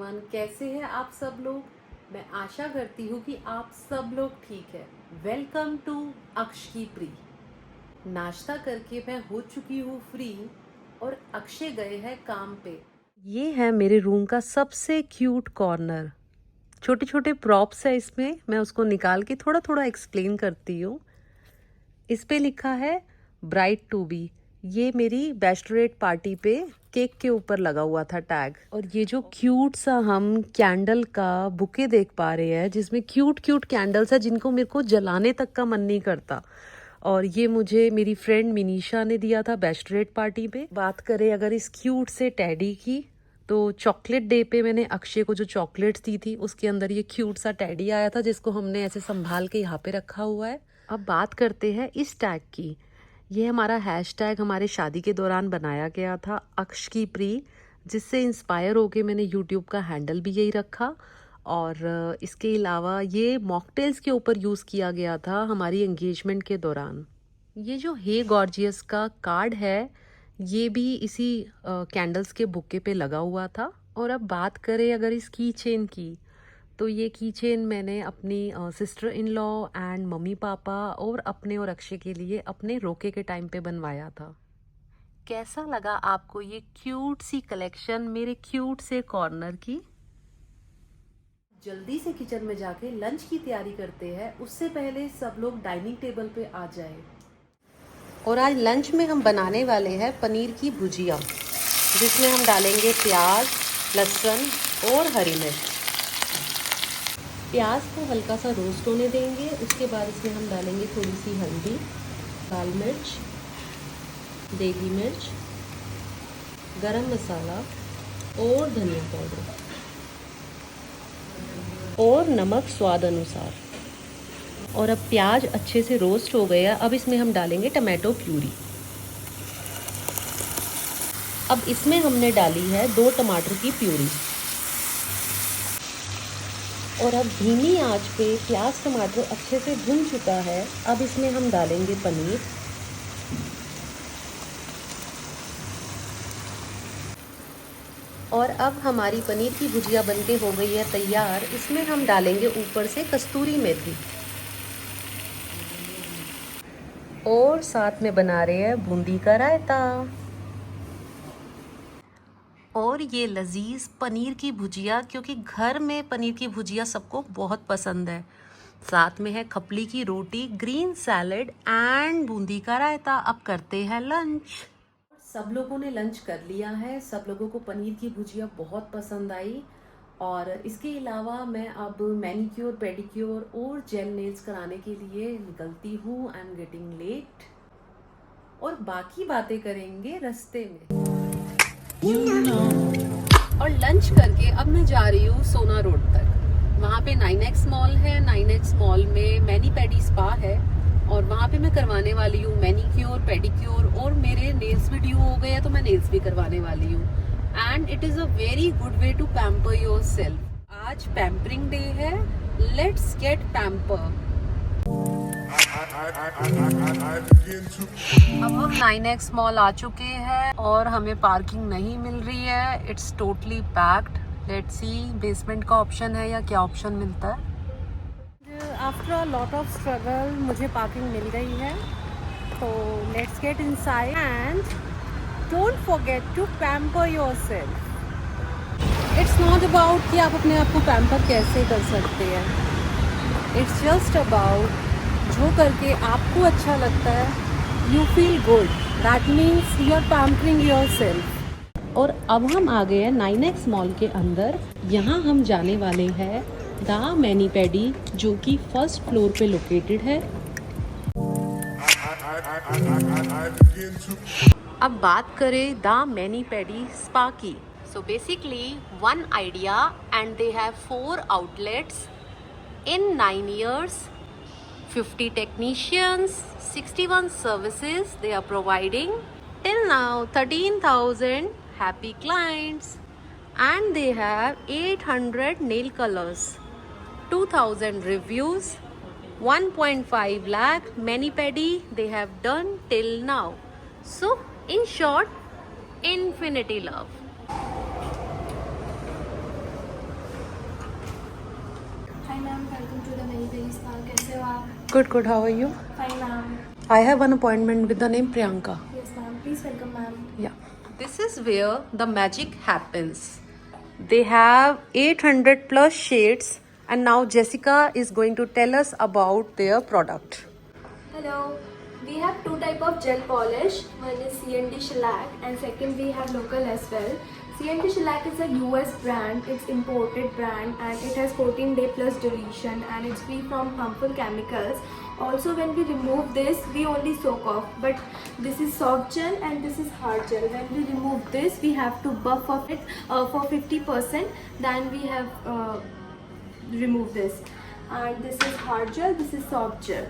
Everyone, कैसे हैं आप सब लोग। मैं आशा करती हूँ कि आप सब लोग ठीक है। वेलकम टू अक्ष की प्री। नाश्ता करके मैं हो चुकी हूँ फ्री और अक्षय गए हैं काम पे। ये है मेरे रूम का सबसे क्यूट कॉर्नर। छोटे छोटे प्रॉप्स है इसमें, मैं उसको निकाल के थोड़ा थोड़ा एक्सप्लेन करती हूँ। इस पे लिखा है ब्राइड टू बी। ये मेरी बैचलरेट पार्टी पे केक के ऊपर लगा हुआ था टैग। और ये जो क्यूट सा हम कैंडल का बुके देख पा रहे हैं, जिसमें क्यूट क्यूट कैंडल्स है जिनको मेरे को जलाने तक का मन नहीं करता। और ये मुझे मेरी फ्रेंड मिनीशा ने दिया था बैचलरेट पार्टी पे। बात करें अगर इस क्यूट से टेडी की, तो चॉकलेट डे पे मैंने अक्षय को जो चॉकलेट्स दी थी उसके अंदर ये क्यूट सा टेडी आया था, जिसको हमने ऐसे संभाल के यहाँ पे रखा हुआ है। अब बात करते हैं इस टैग की। ये हमारा हैशटैग हमारे शादी के दौरान बनाया गया था, अक्ष की प्री, जिससे इंस्पायर होके मैंने यूट्यूब का हैंडल भी यही रखा। और इसके अलावा ये मॉकटेल्स के ऊपर यूज़ किया गया था हमारी एंगेजमेंट के दौरान। ये जो हे गॉर्जियस का कार्ड है, ये भी इसी कैंडल्स के बुके पे लगा हुआ था। और अब बात करें अगर इस की चेन की, तो ये की चेन मैंने अपनी sister in law and mummy papa और अपने और अक्षय के लिए अपने रोके के टाइम पे बनवाया था। कैसा लगा आपको ये क्यूट सी कलेक्शन मेरे क्यूट से कॉर्नर की। जल्दी से किचन में जाके लंच की तैयारी करते हैं, उससे पहले सब लोग डाइनिंग टेबल पे आ जाए। और आज लंच में हम बनाने वाले हैं पनीर की भुजिया, जिसमें हम डालेंगे प्याज, लहसुन और हरी मिर्च। प्याज को हल्का सा रोस्ट होने देंगे। उसके बाद इसमें हम डालेंगे थोड़ी सी हल्दी, लाल मिर्च, देगी मिर्च, गरम मसाला और धनिया पाउडर और नमक स्वाद अनुसार। और अब प्याज अच्छे से रोस्ट हो गया। अब इसमें हम डालेंगे टमाटो प्यूरी। अब इसमें हमने डाली है 2 टमाटर की प्यूरी। और अब धीमी आंच पे प्याज टमाटर अच्छे से भुन चुका है। अब इसमें हम डालेंगे पनीर। और अब हमारी पनीर की भुजिया बनके हो गई है तैयार। इसमें हम डालेंगे ऊपर से कस्तूरी मेथी और साथ में बना रहे हैं बूंदी का रायता। और ये लजीज पनीर की भुजिया, क्योंकि घर में पनीर की भुजिया सबको बहुत पसंद है। साथ में है खपली की रोटी, ग्रीन सैलेड एंड बूंदी का रायता। अब करते हैं लंच। सब लोगों ने लंच कर लिया है। सब लोगों को पनीर की भुजिया बहुत पसंद आई। और इसके अलावा मैं अब मैनीक्योर, पेडिक्योर और जेल नेल्स कराने के लिए निकलती हूँ। I am getting late. और बाकी बातें करेंगे रास्ते में। और लंच करके अब मैं जा रही हूँ सोना रोड तक। वहाँ पे 9X मॉल है। 9X मॉल में मैनी पेडी स्पा है और वहाँ पे मैं करवाने वाली हूँ मैनीक्योर, पेडिक्योर। और मेरे नेल्स भी ड्यू हो गए हैं, तो मैं नेल्स भी करवाने वाली हूँ। And it is a very good way to pamper your self. आज पैम्परिंग डे है। Let's get pamper. अब हम 9X मॉल आ चुके हैं और हमें पार्किंग नहीं मिल रही है। It's totally packed. Let's see basement का ऑप्शन है या क्या ऑप्शन मिलता है। After a lot of struggle मुझे पार्किंग मिल गई है। तो let's get inside and don't forget to pamper yourself. It's not about कि आप अपने आप को पैम्पर कैसे कर सकते हैं। इट्स जस्ट अबाउट जो करके आपको अच्छा लगता है, you feel good, that means you are pampering yourself. और अब हम आ गए हैं 9X मॉल के अंदर। यहाँ हम जाने वाले हैं द मैनी पेडी, जो कि फर्स्ट फ्लोर पे लोकेटेड है। अब बात करें द मैनी पेडी स्पा की। So basically one idea and they have 4 outlets in 9 years, 50 technicians, 61 services they are providing. Till now 13,000 happy clients and they have 800 nail colors, 2,000 reviews, 1.5 lakh mani-pedi they have done till now. So in short, infinity love. welcome to the Many Berry Spa. कैसे हो आप? Good, good. How are you? Fine, ma'am. I have one appointment with the name Priyanka. Yes, ma'am. Please welcome, ma'am. Yeah. This is where the magic happens. They have 800 plus shades, and now Jessica is going to tell us about their product. Hello. We have two type of gel polish. One is C&D Shellac, and second we have local as well. C&D Shellac is a US brand. It's imported brand, and it has 14-day plus duration, and it's free from harmful chemicals. Also, when we remove this, we only soak off. But this is soft gel and this is hard gel. When we remove this, we have to buff of it for 50%. Then we have remove this. And this is hard gel. This is soft gel.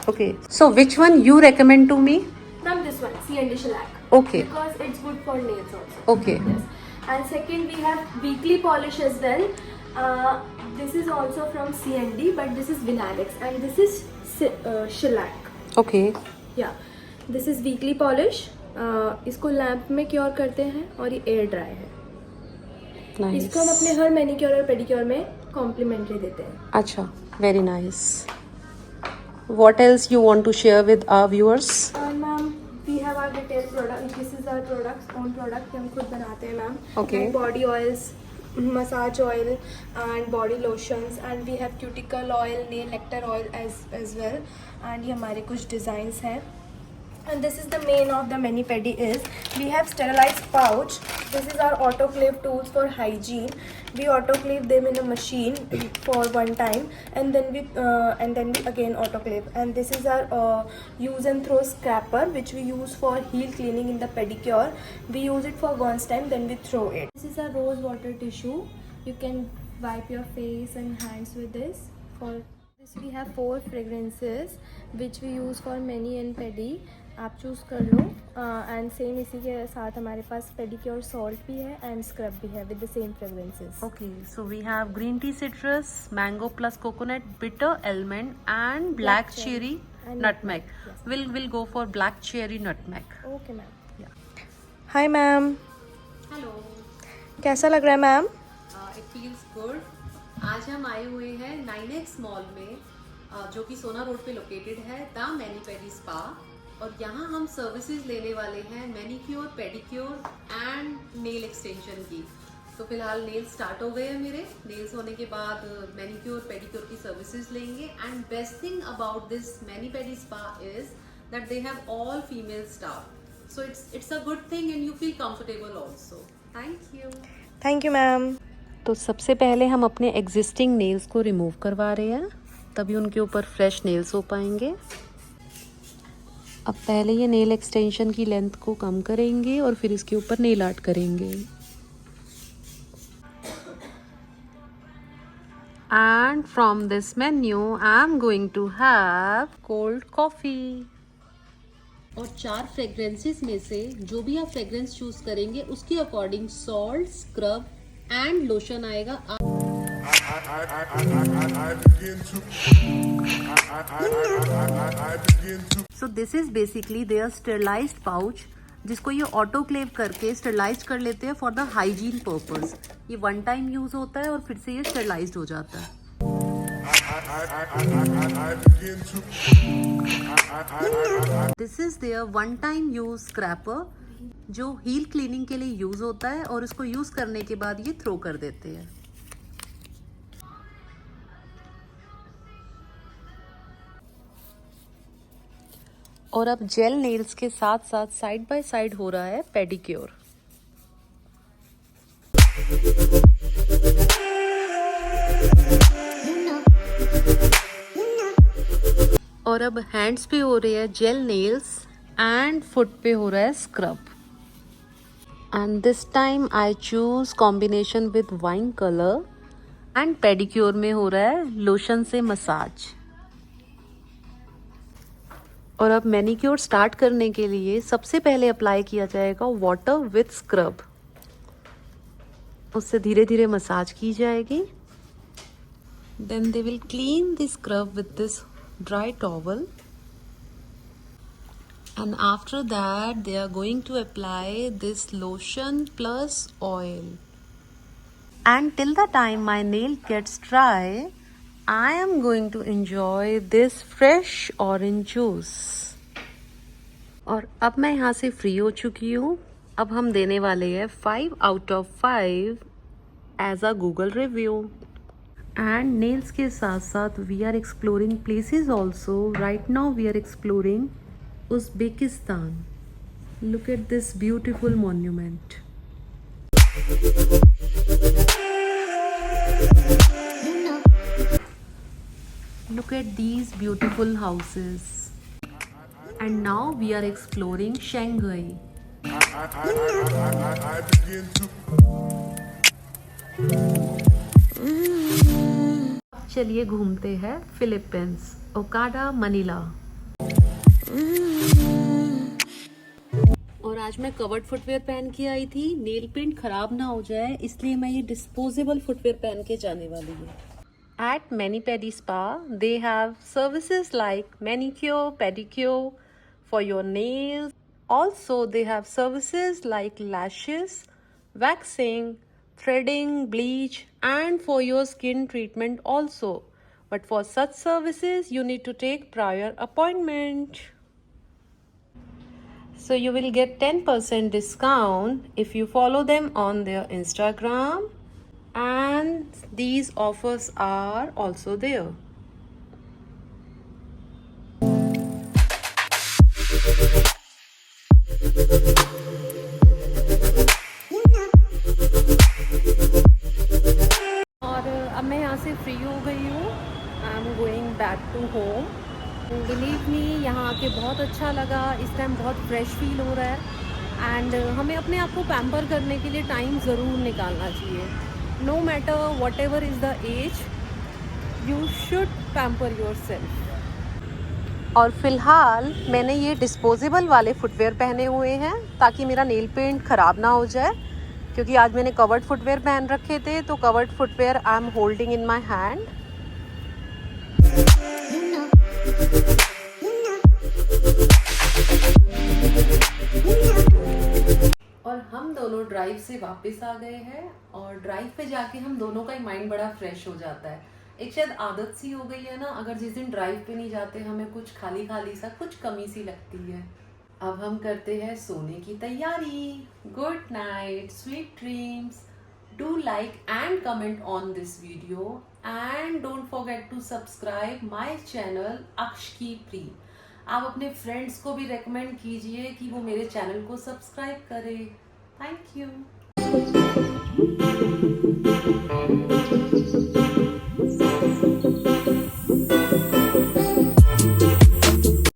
Okay. So which one you recommend to me? From this one, C&D Shellac. Okay. Because it's good for nails also. Okay. Yes. And second, we have weekly polish as well. This is also from C&D, but this is Vinalex, and this is Shellac. Okay. Yeah. This is weekly polish. इसको lamp में cure करते हैं और ये air dry है. Nice. इसको हम अपने हर मैनिक्योर और पेडिक्योर में कॉम्प्लीमेंट्री देते हैं. Acha. Very nice. What else you want to share with our viewers? Ma'am we have our detail product. This is our products own product हम खुद बनाते हैं ma'am. Okay. Body oils, massage oil and body lotions, and we have cuticle oil, nail nectar oil as well. And ये हमारे कुछ designs हैं. And this is the main of the mani pedi is we have sterilized pouch. This is our autoclave tools for hygiene. We autoclave them in a machine for one time, and then we again autoclave. And this is our use and throw scraper, which we use for heel cleaning in the pedicure. We use it for once time, then we throw it. This is a rose water tissue. You can wipe your face and hands with this. For this we have 4 fragrances which we use for mani and pedi. आप choose कर लो. And same इसी के साथ हमारे पास pedicure salt भी है and scrub भी है with the same fragrances. Okay, so we have green tea citrus, mango plus coconut, bitter almond, and black cherry and nutmeg. Yes. We'll go for black cherry nutmeg. Okay ma'am. Yeah. Hi ma'am, Hello. कैसा लग रहा है ma'am? It feels good. आज हम आए हुए हैं 9X mall में, जो कि सोना रोड पे लोकेटेड है, द मैनी पेडी स्पा. और यहाँ हम सर्विसेज लेने वाले हैं manicure, pedicure and nail extension की. तो फिलहाल नेल स्टार्ट हो गए हैं मेरे. नेल्स होने के बाद मैनीक्योर, पेडिक्योर की सर्विसेज लेंगे. And best thing about this many pedi spa is that they have all female staff. So it's a good thing and you feel comfortable also. Thank you. Thank you ma'am. तो सबसे पहले हम अपने existing nails को remove करवा रहे हैं, तभी उनके ऊपर फ्रेश नेल्स हो पाएंगे. अब पहले ये नेल एक्सटेंशन की लेंथ को कम करेंगे और फिर इसके ऊपर नेल आर्ट करेंगे. And from this menu I am going to have cold coffee. और 4 फ्रेग्रेंसेस में से जो भी आप फ्रेग्रेंस चूज करेंगे उसके according salt, scrub and lotion आएगा. So this is basically their sterilized pouch, जिसको ये ऑटोक्लेव करके स्टेरलाइज कर लेते हैं फॉर द हाइजीन पर्पस. ये वन टाइम यूज होता है और फिर से ये स्टेरलाइज्ड हो जाता है. This is there one time use scraper, जो हील क्लीनिंग के लिए यूज होता है और इसको यूज करने के बाद ये थ्रो कर देते हैं. और अब जेल नेल्स के साथ साथ साइड बाय साइड हो रहा है पेडिक्योर. और अब हैंड्स पे हो रहे हैं जेल नेल्स एंड फुट पे हो रहा है scrub. And this time I choose combination with wine colour. And pedicure में हो रहा है लोशन से मसाज. और अब मैनिक्योर स्टार्ट करने के लिए सबसे पहले अप्लाई किया जाएगा वाटर विथ स्क्रब. उससे धीरे धीरे मसाज की जाएगी. Then they will clean the scrub with this dry towel. And after that they are going to apply this lotion plus oil. And till the time my nail gets dry, I am going to enjoy this fresh orange juice. और अब मैं यहाँ से free हो चुकी हूँ. अब हम देने वाले हैं 5 out of 5 as a Google review. And nails के साथ साथ we are exploring places also. Right now we are exploring Uzbekistan. Look at this beautiful monument. Look at these beautiful houses. And now we are exploring Shanghai. I begin to. चलिए घूमते हैं Philippines, Okada, Manila. और आज मैं covered footwear पहन के आई थी. Nail paint खराब ना हो जाए इसलिए मैं ये डिस्पोजेबल फुटवेयर पहन के जाने वाली हूँ. At Mani-Pedi Spa, they have services like manicure, pedicure for your nails. Also, they have services like lashes, waxing, threading, bleach, and for your skin treatment also. But for such services, you need to take prior appointment. So you will get 10% discount if you follow them on their Instagram. And these offers are also there. और अब मैं यहाँ से free हो गई हूँ. I am going back to home. Believe me, यहाँ आके बहुत अच्छा लगा. इस टाइम बहुत फ्रेश फील हो रहा है. एंड हमें अपने आप को पैम्पर करने के लिए टाइम ज़रूर निकालना चाहिए. No matter whatever is the age, you should pamper yourself. और फिलहाल मैंने ये डिस्पोजेबल वाले फुटवेयर पहने हुए हैं ताकि मेरा नेल पेंट ख़राब ना हो जाए. क्योंकि आज मैंने कवर्ड फुटवेयर पहन रखे थे तो covered footwear I am holding in my hand. और हम दोनों ड्राइव से वापस आ गए हैं. और ड्राइव पे जाके हम दोनों का ही माइंड बड़ा फ्रेश हो जाता है. एक शायद आदत सी हो गई है ना, अगर जिस दिन ड्राइव पे नहीं जाते हमें कुछ खाली खाली सा, कुछ कमी सी लगती है. अब हम करते हैं सोने की तैयारी. Good night, sweet dreams. Do like and comment on this video and don't forget to subscribe my channel अक्षकी प्री. आप अपने फ्रेंड्स को भी रेकमेंड कीजिए कि वो मेरे चैनल को सब्सक्राइब करें. Thank you.